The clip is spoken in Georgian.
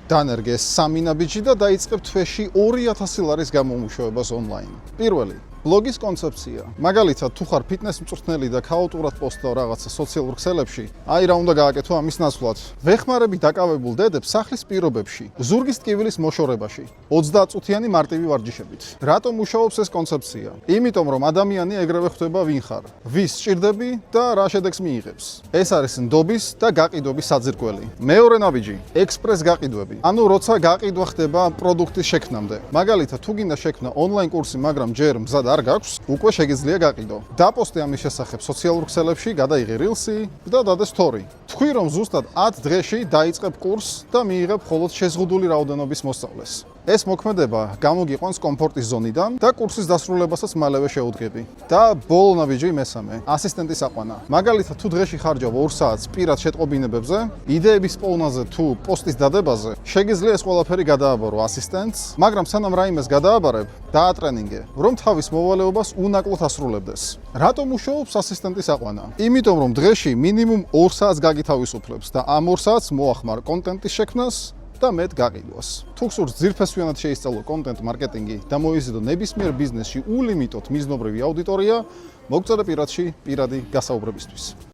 დანერგეს 3 ნაბიჯი და დაიწყებ თვეში 2000 ლარის გამომუშავებას ონლაინ. პირველი ბლოგის კონცეფცია. მაგალითად, თუ ხარ ფიტნეს მწვრთნელი და ქაოტურად პოსტავ რაღაცა სოციალურ ქსელებში, აი რა უნდა გააკეთო ამის ნაცვლად. ვეხმარები დაკავებულ დედებს სახლის პირობებში, ზურგის ტკივილის მოშორებაში, 30 წუთიანი მარტივი ვარჯიშებით. რატომ მუშაობს ეს კონცეფცია? იმიტომ, რომ ადამიანი ეგრევე ხვდება ვინ ხარ, ვის სჭირდები და რა შედეგს მიიღებს. ეს არის ნდობის და გაყიდვების საძირკველი. მეორე ნაბიჯი, ექსპრეს გაყიდვები. ანუ როცა გაყიდვა ხდება პროდუქტის შექმნამდე. მაგალითად, თუ გინდა შექმნა ონლაინ კურსი, მაგრამ ჯერ მზად არ გაქვს, უკვე შეგიძლია გაყიდო. დაპოსტე ამის შესახებ სოციალურ ქსელებში, გადაიღე რილსი და დადე სტორი. თქვი, რომ ზუსტად 10 დღეში დაიწყებ კურსს და მიიღებ მხოლოდ შეზღუდული რაოდენობის მოსწავლეს. ეს მოქმედება გამოგიყვანს კომფორტის ზონიდან და კურსის დასრულებასაც მალევე შეუდგები. და ბოლო ნაბიჯი მესამე, ასისტენტის აყვანა. მაგალითად, თუ დღეში ხარჯავ 2 საათს პირად შეტყობინებებზე, იდეების პოვნაზე თუ პოსტის დადებაზე, შეგიძლია ეს ყველაფერი გადააბარო ასისტენტს, მაგრამ სანამ რაიმეს გადააბარებ, დაატრენინგე, რომ თავის მოვალეობას უნაკლოდ ასრულებდეს. რატომ მუშაობს ასისტენტის აყვანა? იმიტომ, რომ დღეში მინიმუმ 2 საათს გაგითავისუფლებს და ამ 2 საათს მოახმარ კონტენტის შექმნას და მეტ გაყიდვას. თუ გსურს ძირფესვიანად შეისწავლო კონტენტ მარკეტინგი და მოიზიდო ნებისმიერ ბიზნესში ულიმიტოდ მიზნობრივი აუდიტორია, მოგწერე პირადში პირადი გასაუბრებისთვის.